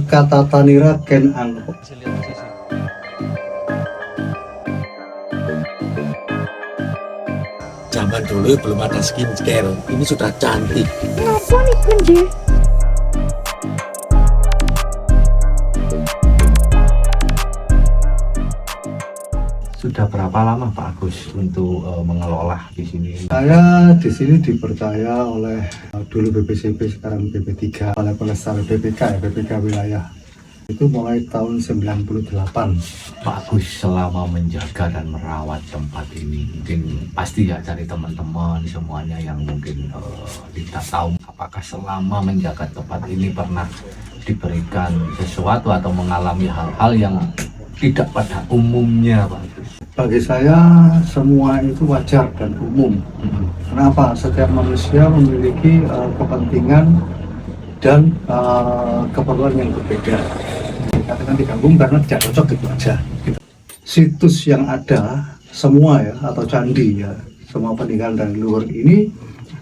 Kata Tanira Ken Angko. Zaman dulu belum ada skincare, ini sudah cantik. Kenapa nih Kunji? Sudah berapa lama Pak Agus untuk mengelola di sini? Saya di sini dipercaya oleh dulu BPCP, sekarang BP3, oleh pelestari BPK, BPK wilayah. Itu mulai tahun 98. Pak Agus selama menjaga dan merawat tempat ini, mungkin pasti ya dari teman-teman semuanya yang mungkin tidak tahu apakah selama menjaga tempat ini pernah diberikan sesuatu atau mengalami hal-hal yang tidak pada umumnya Pak Agus. Bagi saya semua itu wajar dan umum. Kenapa? Setiap manusia memiliki kepentingan dan keperluan yang berbeda. Katakan digabung karena tidak cocok gitu aja. Situs yang ada semua ya, atau candi ya, semua peninggalan dari luhur ini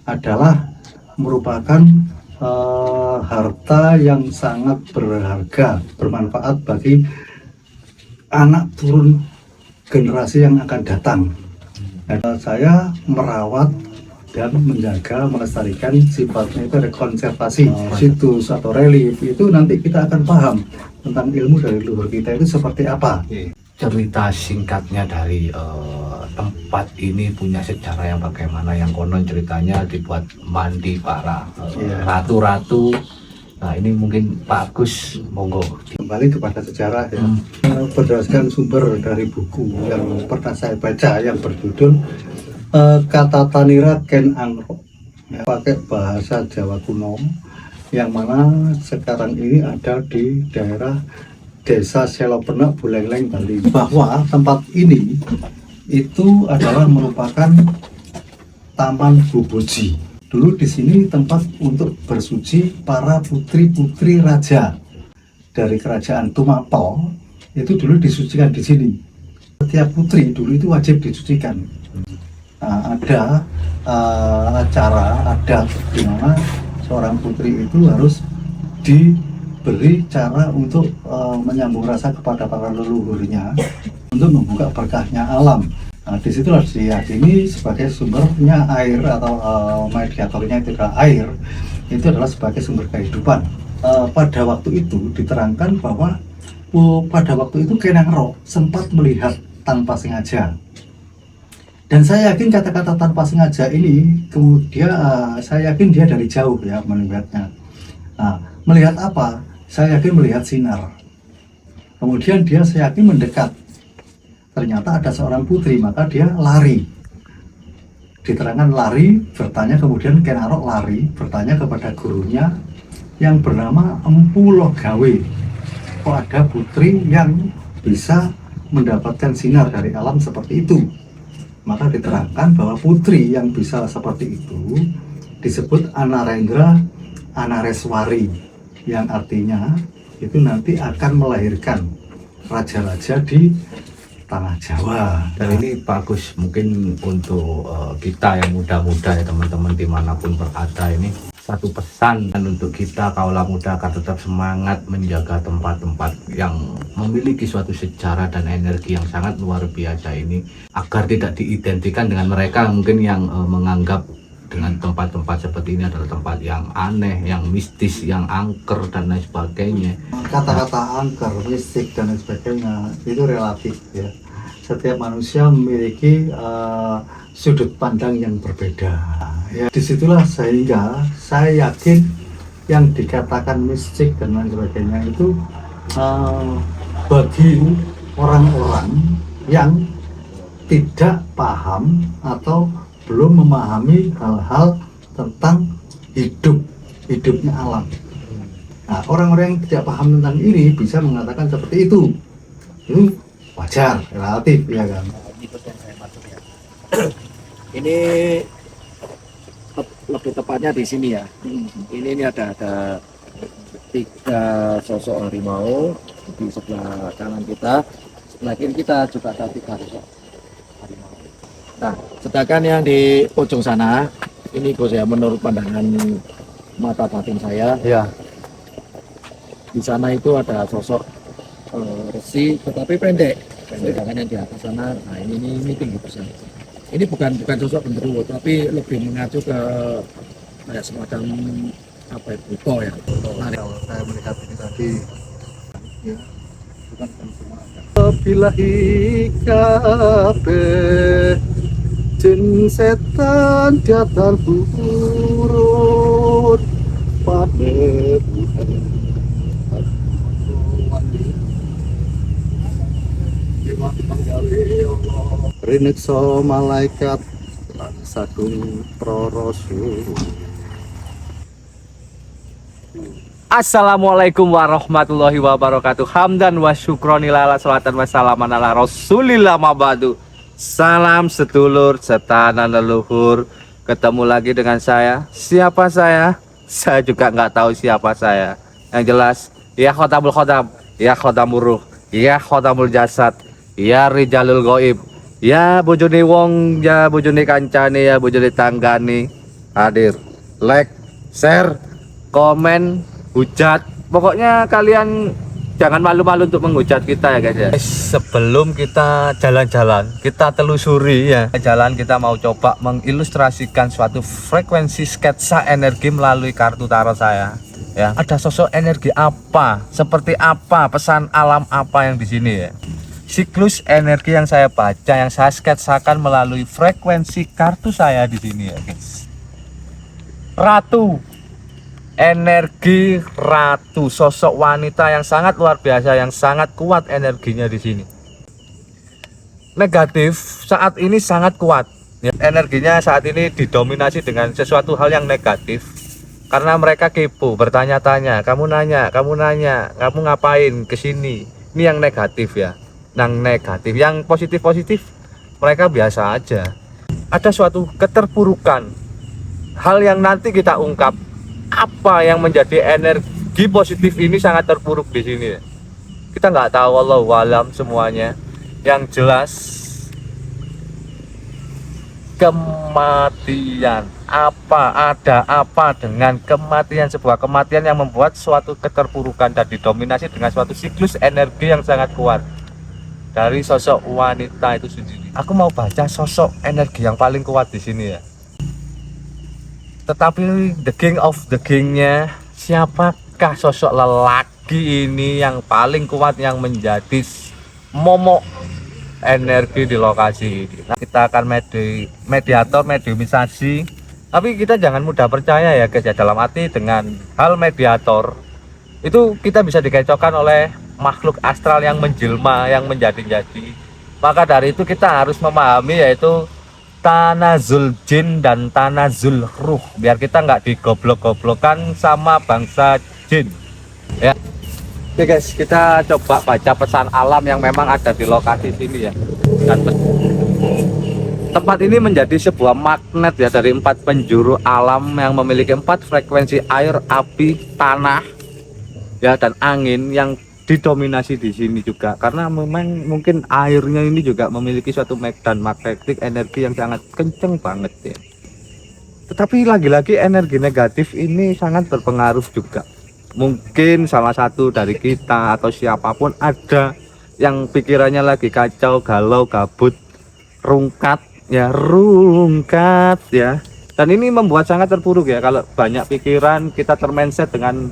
adalah merupakan harta yang sangat berharga, bermanfaat bagi anak turun generasi yang akan datang. Dan saya merawat dan menjaga, melestarikan sifatnya itu rekonservasi situs atau relief. Itu nanti kita akan paham tentang ilmu dari leluhur kita itu seperti apa. Cerita singkatnya dari tempat ini punya sejarah yang bagaimana, yang konon ceritanya dibuat mandi para ratu-ratu. Nah ini mungkin Pak Agus, monggo. Kembali kepada sejarah ya. Berdasarkan sumber dari buku yang pernah saya baca yang berjudul Kata Tanira Ken Angko, ya, pakai bahasa Jawa kuno, yang mana sekarang ini ada di daerah Desa Selopenak, Buleleng, Bali. Bahwa tempat ini itu adalah merupakan Taman Boboji. Dulu di sini tempat untuk bersuci para putri-putri raja dari kerajaan Tumapel, itu dulu disucikan di sini. Setiap putri dulu itu wajib disucikan. Nah, ada acara adat di mana seorang putri itu harus diberi cara untuk menyambung rasa kepada para leluhurnya untuk membuka berkahnya alam. Nah, disitulah diyakini sebagai sumbernya air atau mediatornya itu adalah air, itu adalah sebagai sumber kehidupan. Pada waktu itu diterangkan bahwa pada waktu itu Ken Angko sempat melihat tanpa sengaja. Dan saya yakin kata-kata tanpa sengaja ini kemudian saya yakin dia dari jauh ya melihatnya. Nah, melihat apa? Saya yakin melihat sinar. Kemudian dia saya yakin mendekat. Ternyata ada seorang putri, maka dia lari. Diterangkan lari, bertanya, kemudian Ken Angko lari, bertanya kepada gurunya yang bernama Empu Logawe. Kok ada putri yang bisa mendapatkan sinar dari alam seperti itu? Maka diterangkan bahwa putri yang bisa seperti itu disebut Anarendra Anareswari, yang artinya itu nanti akan melahirkan raja-raja di tanah Jawa. Dan ini Pak Agus, mungkin untuk kita yang muda-muda ya teman-teman dimanapun berada, ini satu pesan untuk kita kaula muda agar tetap semangat menjaga tempat-tempat yang memiliki suatu sejarah dan energi yang sangat luar biasa ini, agar tidak diidentikan dengan mereka mungkin yang menganggap dengan tempat-tempat seperti ini adalah tempat yang aneh, yang mistis, yang angker dan lain sebagainya. Kata-kata angker, mistik dan lain sebagainya itu relatif ya. Setiap manusia memiliki sudut pandang yang berbeda. Ya, disitulah sehingga saya yakin yang dikatakan mistik dan lain sebagainya itu bagi orang-orang yang tidak paham atau belum memahami hal-hal tentang hidupnya alam. Nah, orang-orang yang tidak paham tentang ini bisa mengatakan seperti itu. Itu wajar, relatif ya kan. Ini lebih tepatnya di sini ya. Ini ada tiga sosok harimau di sebelah kanan kita, sebelah kiri kita juga ada tiga sosok harimau. Nah, sedangkan yang di ujung sana ini Gus ya, menurut pandangan mata batin saya, Ya. Di sana itu ada sosok resi tetapi pendek, sedangkan yang di atas sana, nah ini tinggi besar. Ini bukan sosok genderuwo, tapi lebih mengacu ke kayak semacam apa ya, buto ya. Kalau saya melihat ini tadi, ya, bukan semua. Bilahi kabeh jin setan datang turun pada Rinekso malaikat sadung prorosul. Assalamualaikum warahmatullahi wabarakatuh. Hamdan wa syukronilala salatan wa salaman ala rasulillah mabadu. Salam sedulur setanan leluhur. Ketemu lagi dengan saya. Siapa saya? Saya juga nggak tahu siapa saya. Yang jelas, ya khotamul khotam, ya khotamul ruh, ya khotamul jasad, ya rijalul goib, ya bojone wong, ya bojone kancane, ya bojone tanggane. Hadir, like, share, komen, hujat, pokoknya kalian jangan malu-malu untuk menghujat kita ya guys ya. Sebelum kita jalan-jalan, kita telusuri ya jalan, kita mau coba mengilustrasikan suatu frekuensi sketsa energi melalui kartu tarot saya ya. Ada sosok energi apa, seperti apa, pesan alam apa yang di sini ya. Siklus energi yang saya baca, yang saya sketsakan melalui frekuensi kartu saya di sini ya guys. Ratu, energi ratu, sosok wanita yang sangat luar biasa, yang sangat kuat energinya di sini. Negatif saat ini sangat kuat. Ya, energinya saat ini didominasi dengan sesuatu hal yang negatif. Karena mereka kepo, bertanya-tanya, kamu nanya, kamu ngapain ke sini? Ini yang negatif ya. Yang negatif, yang positif-positif mereka biasa aja. Ada suatu keterpurukan. Hal yang nanti kita ungkap, apa yang menjadi energi positif ini sangat terpuruk di sini. Kita nggak tahu, wallahu alam semuanya. Yang jelas kematian, ada apa dengan kematian, sebuah kematian yang membuat suatu keterpurukan dan didominasi dengan suatu siklus energi yang sangat kuat dari sosok wanita itu sendiri. Aku mau baca sosok energi yang paling kuat di sini ya. Tetapi the king of the kingnya, siapakah sosok lelaki ini yang paling kuat, yang menjadi momok energi di lokasi ini? Nah, kita akan mediumisasi, tapi kita jangan mudah percaya ya guys ya. Dalam arti dengan hal mediator itu kita bisa dikecohkan oleh makhluk astral yang menjelma, yang menjadi-jadi. Maka dari itu kita harus memahami yaitu tanazul jin dan tanazul ruh, biar kita nggak digoblok-goblokan sama bangsa jin ya. Oke guys, kita coba baca pesan alam yang memang ada di lokasi sini ya. Dan tempat ini menjadi sebuah magnet ya, dari 4 penjuru alam yang memiliki 4 frekuensi air, api, tanah ya, dan angin yang didominasi di sini juga, karena memang mungkin airnya ini juga memiliki suatu medan magnetik energi yang sangat kenceng banget ya. Tetapi lagi-lagi energi negatif ini sangat berpengaruh juga. Mungkin salah satu dari kita atau siapapun ada yang pikirannya lagi kacau, galau, gabut, rungkat ya, dan ini membuat sangat terpuruk ya. Kalau banyak pikiran, kita termindset dengan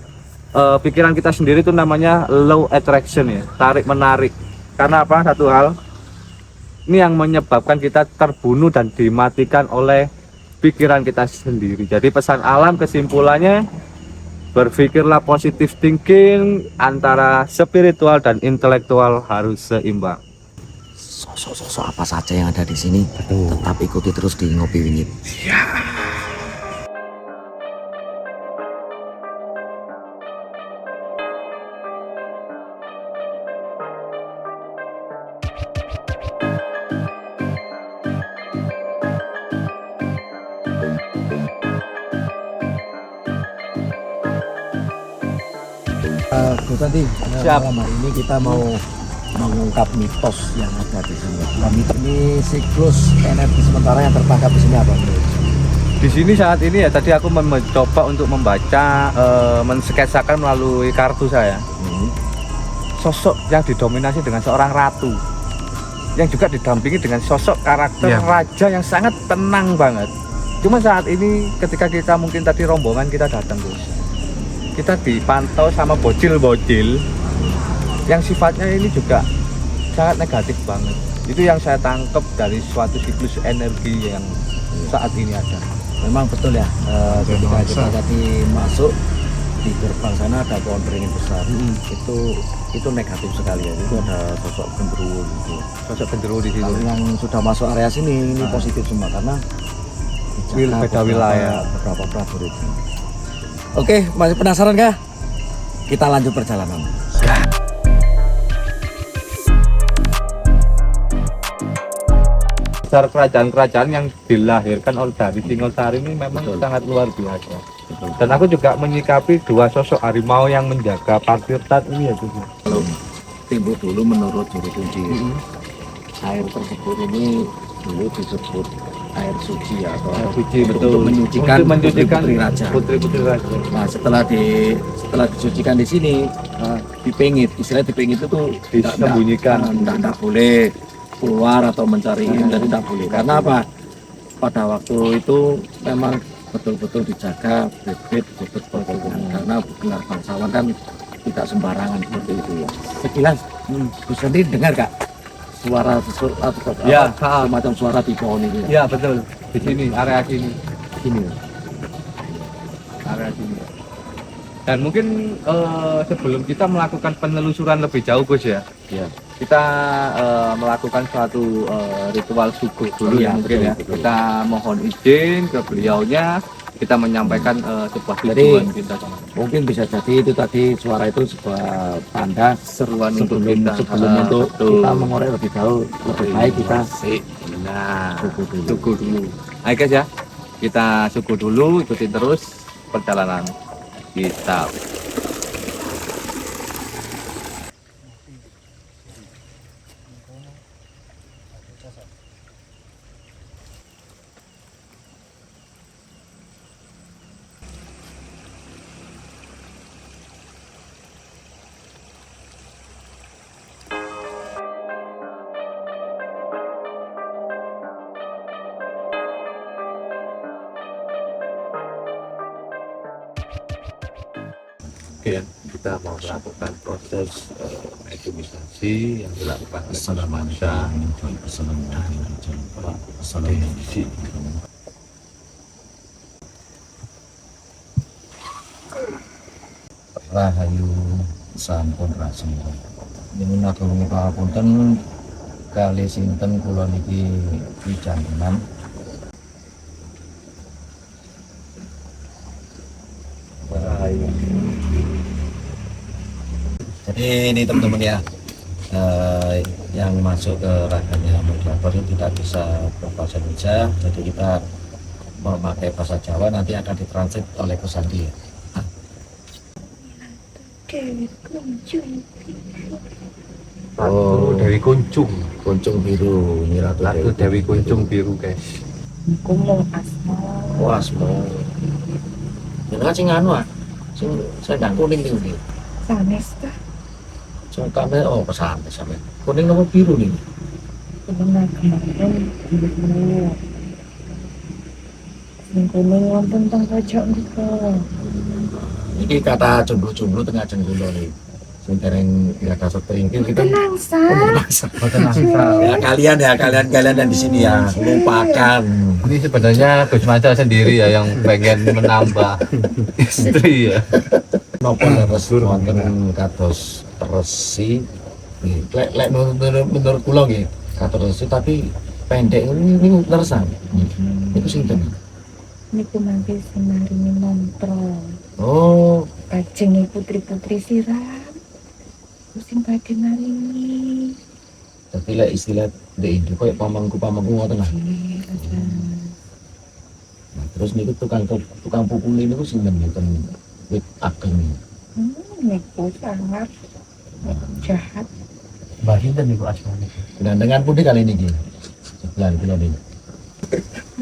pikiran kita sendiri, itu namanya law attraction ya, tarik menarik. Karena apa? Satu hal ini yang menyebabkan kita terbunuh dan dimatikan oleh pikiran kita sendiri. Jadi pesan alam kesimpulannya, berpikirlah positive thinking, antara spiritual dan intelektual harus seimbang. Sosok-sosok apa saja yang ada di sini, tetap ikuti terus di Ngopi Winyit. Tadi malam hari ini kita mau mengungkap mitos yang ada di sini. Mitos ini siklus energi sementara yang tertangkap di sini apa? Di sini saat ini ya, tadi aku mencoba untuk membaca, mensketsakan melalui kartu saya. sosok yang didominasi dengan seorang ratu, yang juga didampingi dengan sosok karakter raja yang sangat tenang banget. Cuma saat ini ketika kita mungkin tadi rombongan kita datang Gus, kita dipantau sama bocil-bocil yang sifatnya ini juga sangat negatif banget. Itu yang saya tangkap dari suatu siklus energi yang saat ini ada. Memang betul ya, ketika kita tadi masuk di gerbang sana ada pohon beringin besar. Itu negatif sekali ya. Itu ada sosok genderuwo gitu. Sosok genderuwo di situ. Kalau yang sudah masuk area sini ini positif semua karena Beda wilayah. beberapa prajurit. Oke, masih penasaran kah? Kita lanjut perjalanan. Besar kerajaan-kerajaan yang dilahirkan oleh dari Singosari ini memang sangat luar biasa. Dan aku juga menyikapi dua sosok harimau yang menjaga Patirtat ini ya Gus. Kalau timbul dulu menurut juru kunci, air tersebut ini dulu disebut air suci atau Suci, untuk menyucikan putri raja. Putri-putri raja. Nah, setelah disucikan di sini, dipengit. Istilah dipengit itu Disembunyikan. tidak boleh keluar atau mencari jadi tidak boleh. Karena apa? Pada waktu itu memang betul-betul dijaga bibit karena gelar bangsawan kan tidak sembarangan seperti itu ya. Sekilas, Gus Hendy dengar Kak suara sesuatu Ya, semacam suara di pohon ini. Iya betul. Di sini, area sini. Sini. Area sini. Dan mungkin sebelum kita melakukan penelusuran lebih jauh Gus ya, Ya. kita melakukan suatu ritual suku dulu Iya, ya mungkin betul, ya. betul. Kita mohon izin ke beliaunya, kita menyampaikan sebuah Jadi, tujuan kita. Mungkin bisa jadi itu tadi suara itu sebuah tanda Seruan untuk kita. sebelum untuk betul. kita mengorek lebih jauh, lebih baik kita Nah, suku dulu. suku dulu. Ayo guys ya, kita suku dulu, ikutin terus perjalanan kita. Oke, kita mau melakukan proses meditasi yang dilakukan oleh Mansha. Rahayu sampun rasmi. Nyuwun agung pangapunten kali sinten kula niki wijantenan. Jadi ini teman-teman ya, yang masuk ke raganya moderator itu tidak bisa berbahasa Indonesia, jadi kita memakai bahasa Jawa nanti akan ditranslate oleh Gus Hendy. Ratu Dewi Kuncung. Kuncung biru, ini Ratu Dewi Kuncung biru guys. Kumung asma. Wah, semua. Jangan sing anu ah, sing sedang kuning nih. Sanes ta? Contohnya oh pesan sampai kuning apa biru nih? Sebenarnya kemarin biru. Sing kuning wonten teng pojok niku. Ini kata jomblo-jomblo tengah jenggulo nih. Sing dereng ada setringkil kita. Tenang sa. Ya kalian yang di sini ya lupakan. Ini sebenarnya Gus Maca sendiri ya yang pengen menambah istri ya. Napa terus wonten kados resi. Lek menurut kula nggih kados resi tapi pendek ini leresan. Niku sinten? Niku mangke semaringi mantra. Oh, Kajenge putri-putri siram. Sing badhe maringi. dadi lek istilah ndek Indo koyo pamangku ngoten lah. Nah, terus niku tukang pukul niku sinten mboten wit ageng. Niku sangat jahat. Mbak Hinten niku asmane. Dengan pundi kali niki? Sebelah kula niki.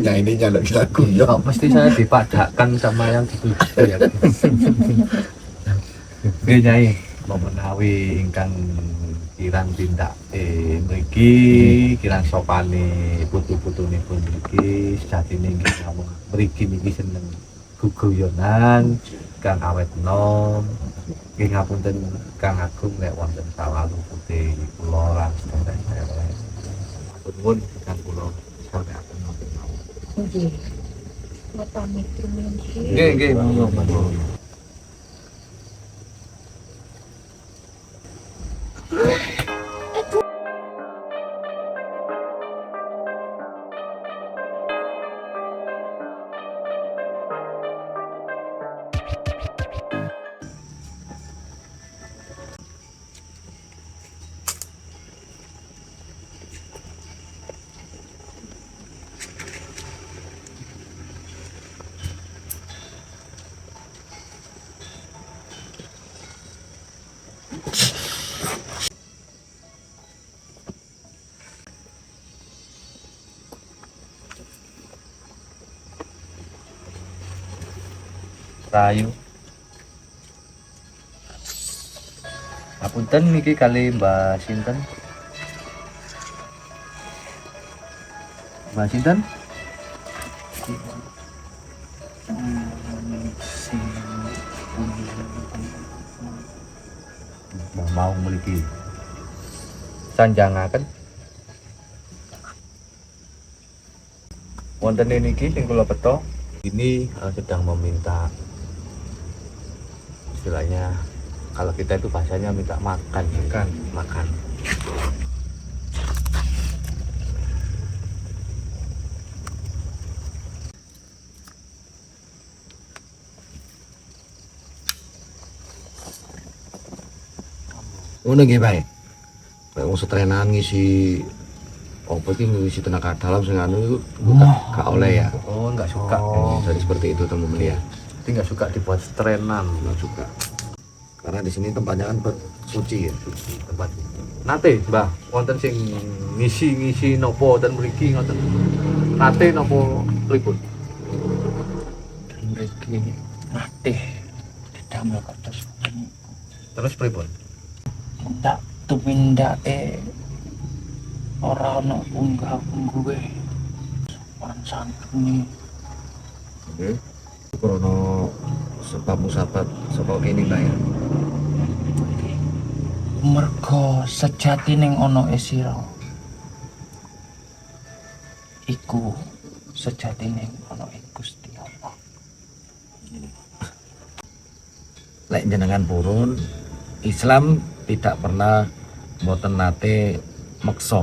Nah ini nyaluk lagu ya. Kok mesti saya dipadakkan sama yang dituju ya. Oke Nyai, mau menawar menawi ingkang kirang tindak mriki kirang sopane putu-putunipun mriki sejatine nggih namung mriki niki seneng guguyonan kang awet nom. Nggih ngapunten Kang Agung nek wonten sawalu putih kula lan sedherek. Matur nuwun kang kula sampaiaken wonten mawon. Nggih. Kula pamit rumiyin. Nggih monggo. Rayu. Apunten niki kali Mbak sinten? Mbak sinten? Mbak mau mriki. Sanjangaken. Wonten niki sing kula beto ini sedang meminta istilahnya kalau kita itu bahasanya minta makan. Ngono nggih, Pak. Nek wong setrenan ngisi apa iki ngisi tenaga dalam sing anu itu gak oleh ya. Oh, enggak suka. Jadi seperti itu teman-teman ya. Jadi enggak suka dibuat strenan. Enggak suka. Karena di sini tempatnya kan suci ya, Suci tempat. Nate, Mbah, wonten sing ngisi napa wonten mriki ngoten. Nate napa pripun? Mriki nate didamel kados Terus pripun? tak tupindake ora ana unggah-ungguhe sopan santune. Oke. Krono sebab musabat saka kene Mbak ya. Merga sejatining ana sira iku sejatining ana ing Gusti Allah. Lek jenengan purun Islam tidak pernah mboten nate meksa.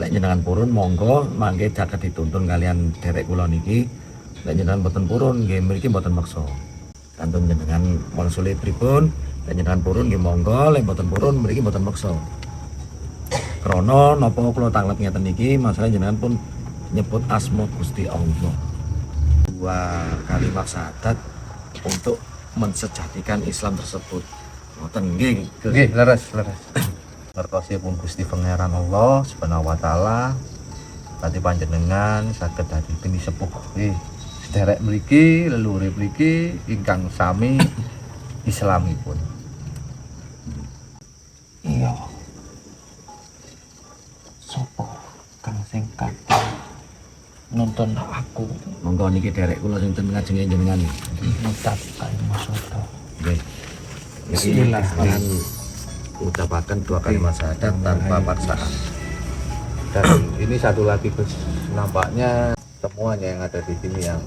Lek jenengan purun monggo mangke jaket dituntun kalian derek kula niki. Lek jenengan mboten purun nggih mriki mboten meksa. Kantun jenengan wangsule pripun, lek jenengan purun nggih monggo, lek mboten purun mriki mboten meksa. Krana napa kula tanglet ngeten niki, masalah jenengan pun nyebut asma Gusti Allah. Dua kalimat syahadat untuk mensejatikan Islam tersebut. Ngoten nggih. Nggih, leres. Ngertosipun Gusti Pangeran Allah Subhanahu wa taala dadi panjenengan saged dadi bini sepuh sederek mriki leluhur mriki ingkang sami Islamipun. Iya. Sopo kang sing kadang nuntun aku Monggo niki derek kula sing ten ngajenge jenengan. ngucap kalimat soto. Nggih. Niki Bismillah. dengan ucapaken dua kalimat syahadat tanpa paksaan. Dan ini satu lagi Gus, nampaknya semuanya yang ada di sini yang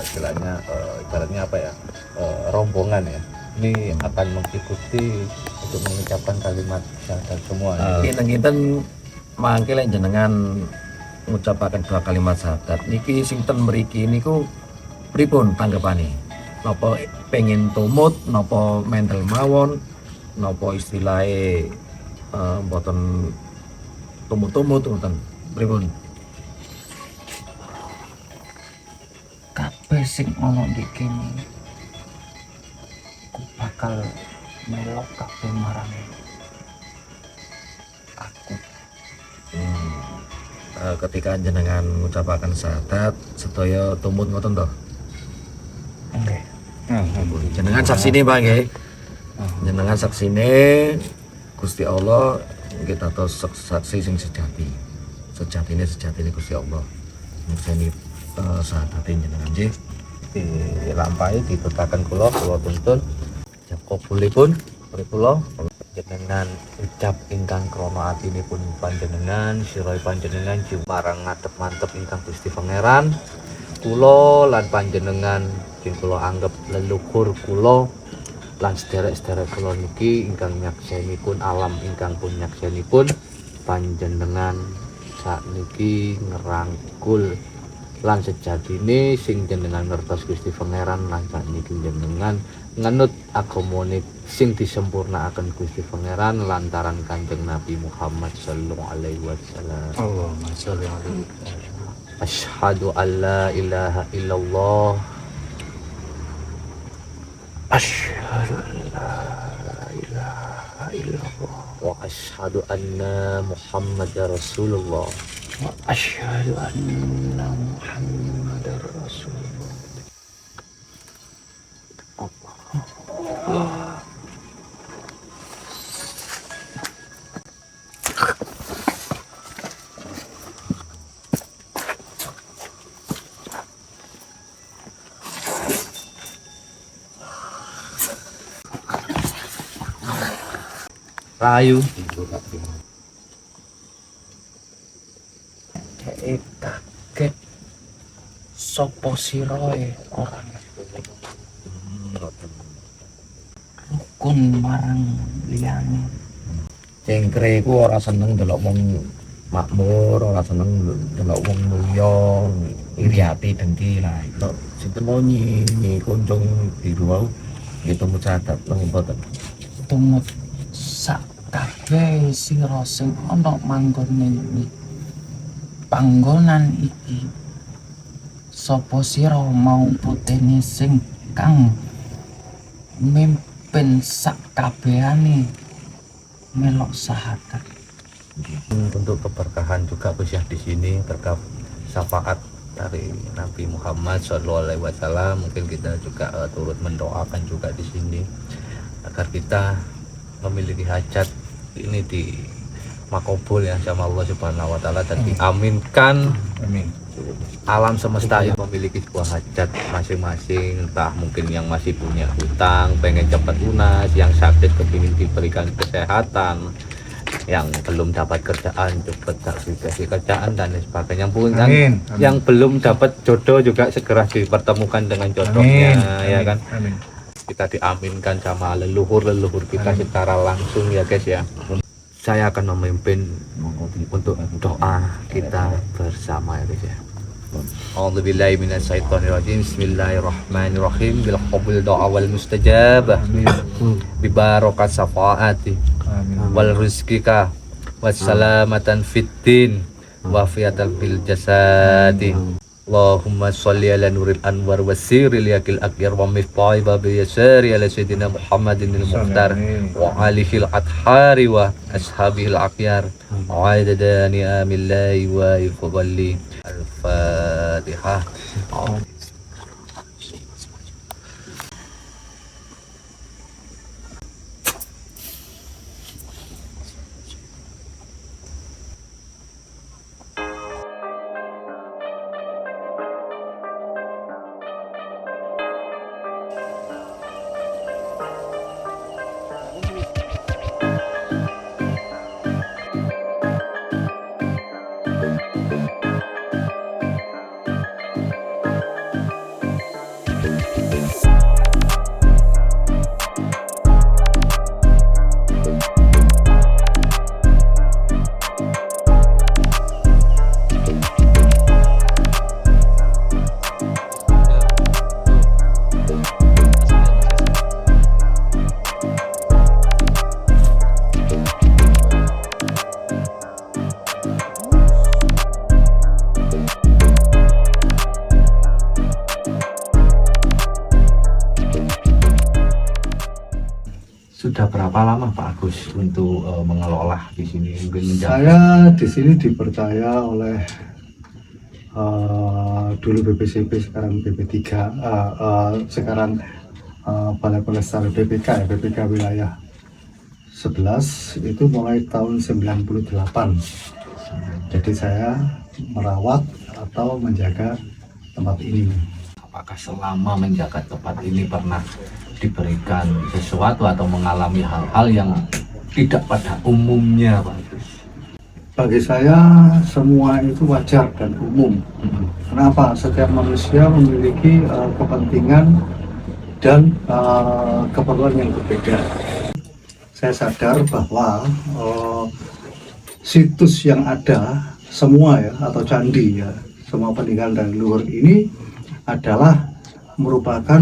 istilahnya ibaratnya apa ya, rombongan ya, ini akan mengikuti untuk mengucapkan kalimat syahadat semua. Kinten-kinten mangke lek jenengan ngucapaken dua kalimat syahadat niki sing ten mriki niku pripun tanggapane? Napa pengen tumut, napa mental mawon, napa istilahé mboten tumut-tumut ngoten. Pripun? Kabeh sing ana di kene ku bakal melok kabeh marang aku. Ketika jenengan ngucapaken syahadat sedaya tumut ngoten to. Nggih. Jenengan saksine Pak nggih. Jenengan saksine Gusti Allah, kita tahu saksi sing sejati. Sejatine Gusti Allah. Mirsani sahabatin jenengan nggih. Dilampahi ditutaken kula tuntun. Jam kabulipun kula jenengan ucap ingkang krana atinipun panjenengan, sira panjenengan jumarang ngadep mantep ingkang Gusti Pangeran. Kula lan panjenengan sing kula anggap leluhur kula lan sederek-sederek kula niki ingkang nyaksenipun alam ingkang pun nyaksenipun panjenengan sakniki ngerangkul lan sejatine sing jenengan ngertos Gusti Pangeran lan sakniki jenengan nganut agamane sing disempurnakaken Gusti Pangeran lantaran Kanjeng Nabi Muhammad sallallahu alaihi wasallam. Allahumma sholli alaihi. Asyhadu an la ilaha illallah. Asyhadu an la ilaha illallah wa asyhadu anna Muhammadar Rasulullah. Wa asyhadu anna Muhammadar Rasulullah. Rayu Dek kaget sapa sirae orang rukun marang liyane. cengkre ku ora seneng delok wong makmur, ora seneng delok wong mulya, iri ati dengki lah. Kok sinten mau nyi kunjung biru wau gitu mucadat nang mboten. Tumut sak kabeh sira sing ana manggone iki. Panggonan iki sapa sira mau putene sing kang mimpin sak kabehane melok sahadat. Untuk keberkahan juga Gus ya di sini berkah syafaat dari Nabi Muhammad SAW. Mungkin kita juga turut mendoakan juga di sini agar kita memiliki hajat ini di makobul ya sama Allah Subhanahu wa taala dan diaminkan. Amin. Alam semesta yang memiliki sebuah hajat masing-masing, entah mungkin yang masih punya hutang pengen cepat lunas, yang sakit kepingin diberikan kesehatan, yang belum dapat kerjaan cepat dikasih kerjaan dan lain sebagainya. Pun kan Amin. yang belum dapat jodoh juga segera dipertemukan dengan jodohnya. Ya kan, Amin. kita diaminkan sama leluhur kita secara langsung ya guys ya. Saya akan memimpin untuk doa kita bersama ya guys ya. A'udzubillahi minasyaitonirrajim. Bismillahirrahmanirrahim. Bil qabul doa wal mustajabah. Bi barakat syafaati wal rizqika wassalamatan fid din wa fiyatal bil jasadi. Allahumma sholli ala nuril anwar wasiril yakil akyar wa miftahi babi yasari ala sayyidina Muhammadin al-mukhtar wa alihil athari wa ashabihil akyar wa adadani amillahi wa ifadalli al-fatihah. Sudah berapa lama Pak Agus untuk mengelola di sini? Mungkin menjaga. Saya di sini dipercaya oleh dulu BPCP, sekarang BP3, sekarang Balai Pelestarian BPK, ya, BPK wilayah 11 itu mulai tahun 98. Jadi saya merawat atau menjaga tempat ini. Apakah selama menjaga tempat ini pernah diberikan sesuatu atau mengalami hal-hal yang tidak pada umumnya, Pak Agus? Bagi saya semua itu wajar dan umum. Kenapa? Setiap manusia memiliki kepentingan dan keperluan yang berbeda. Saya sadar bahwa situs yang ada semua ya, atau candi ya, semua peninggalan dari luhur ini adalah merupakan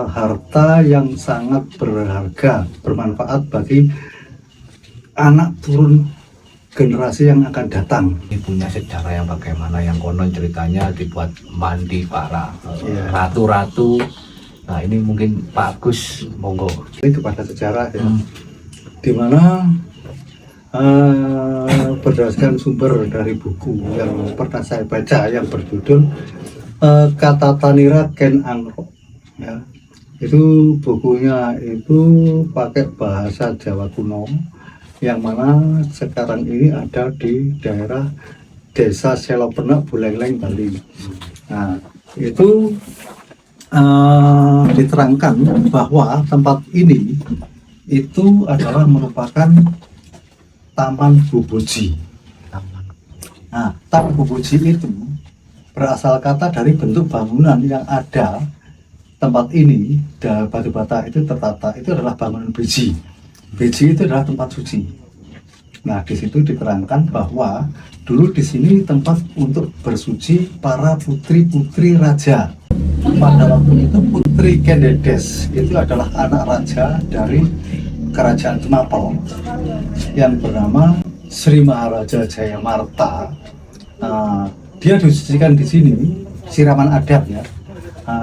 harta yang sangat berharga, bermanfaat bagi anak turun generasi yang akan datang. Ini punya sejarah yang bagaimana, yang konon ceritanya dibuat mandi para Iya. ratu-ratu. Nah ini mungkin Pak Agus, monggo. Ini kepada sejarah ya, dimana berdasarkan sumber dari buku yang pernah saya baca yang berjudul Katatanira Ken Angro, ya, itu bukunya itu pakai bahasa Jawa kuno yang mana sekarang ini ada di daerah Desa Selopenak, Buleleng, Bali. Nah itu diterangkan bahwa tempat ini itu adalah merupakan Taman Bubuji. Nah, Taman Bubuji itu berasal kata dari bentuk bangunan yang ada tempat ini, batu bata itu tertata, itu adalah bangunan biji. Biji itu adalah tempat suci. Nah, di situ diterangkan bahwa dulu di sini tempat untuk bersuci para putri-putri raja. Pada waktu itu Putri Kendedes itu adalah anak raja dari Kerajaan Temapel yang bernama Sri Maharaja Jayamarta. Dia disucikan di sini, siraman adat ya.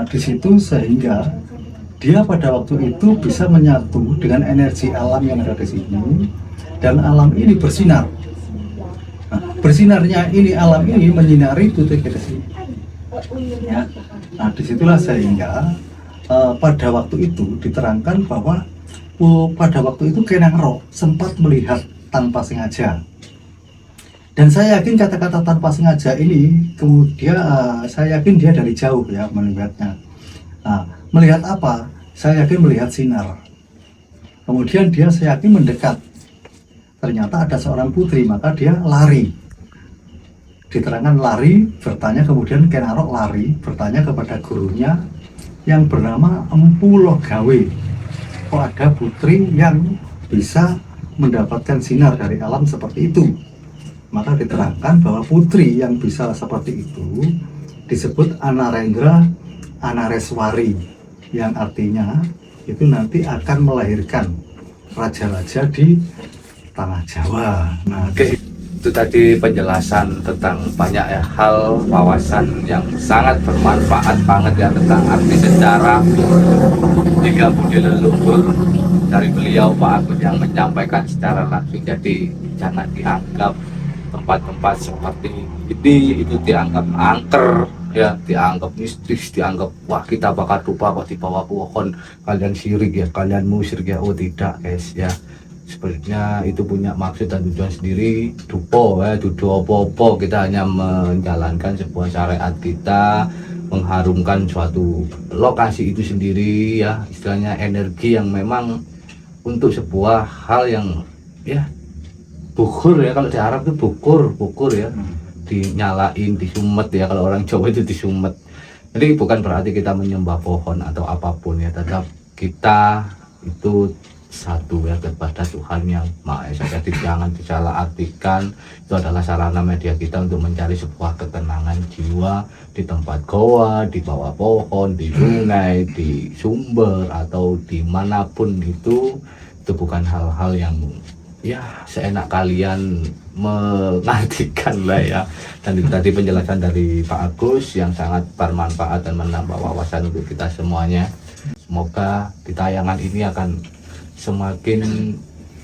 Di situ sehingga dia pada waktu itu bisa menyatu dengan energi alam yang ada di sini, dan alam ini bersinar. Bersinarnya ini, alam ini menyinari Putri Kendedes ini. Ya. Nah, disitulah sehingga pada waktu itu diterangkan bahwa pada waktu itu Kenangro sempat melihat tanpa sengaja. Dan saya yakin kata-kata tanpa sengaja ini kemudian saya yakin dia dari jauh ya melihatnya. Nah, melihat apa? Saya yakin melihat sinar. Kemudian dia saya yakin mendekat. Ternyata ada seorang putri, maka dia lari. Diterangkan lari, bertanya, kemudian Kenarok lari bertanya kepada gurunya yang bernama Empu Logawe. Kok ada putri yang bisa mendapatkan sinar dari alam seperti itu? Maka diterangkan bahwa putri yang bisa seperti itu disebut Anarendra Anareswari, yang artinya itu nanti akan melahirkan raja-raja di tanah Jawa. Nah, Oke, itu tadi penjelasan tentang banyak ya, hal wawasan yang sangat bermanfaat banget ya tentang arti sejarah hingga budi leluhur dari beliau Pak Agus yang menyampaikan secara langsung. Jadi jangan dianggap tempat-tempat seperti ini itu dianggap angker ya, dianggap mistis, dianggap wah kita bakal lupa kok di bawah pohon kalian syirik ya, kalian musyrik ya. Oh tidak guys ya, sebenarnya itu punya maksud dan tujuan sendiri. Dupo ya, dudo opo-opo, kita hanya menjalankan sebuah syariat kita, mengharumkan suatu lokasi itu sendiri ya, istilahnya energi yang memang untuk sebuah hal yang ya bukur ya, kalau di Arab itu bukur ya, dinyalain, disumet ya, kalau orang Jawa itu disumet. Jadi bukan berarti kita menyembah pohon atau apapun ya, tetap kita itu satu ya kepada Tuhan yang Maha Esa. Jadi jangan disalahartikan, itu adalah sarana media kita untuk mencari sebuah ketenangan jiwa di tempat goa, di bawah pohon, di sungai, di sumber atau dimanapun itu bukan hal-hal yang ya seenak kalian mengartikan lah ya. Dan itu tadi penjelasan dari Pak Agus yang sangat bermanfaat dan menambah wawasan untuk kita semuanya. Semoga di tayangan ini akan semakin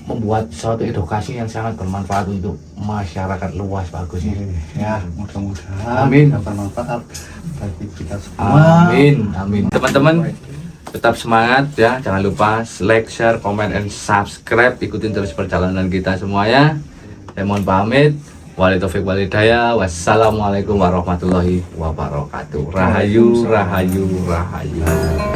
membuat suatu edukasi yang sangat bermanfaat untuk masyarakat luas Pak Agus ya. Ya, mudah-mudahan Amin. bermanfaat bagi kita semua. Amin, amin. Teman-teman, Tetap semangat ya, jangan lupa like, share, comment, and subscribe. Ikutin terus perjalanan kita semuanya. Saya mohon pamit. Wali taufik wal hidayah. Wassalamualaikum warahmatullahi wabarakatuh. Rahayu, rahayu, rahayu.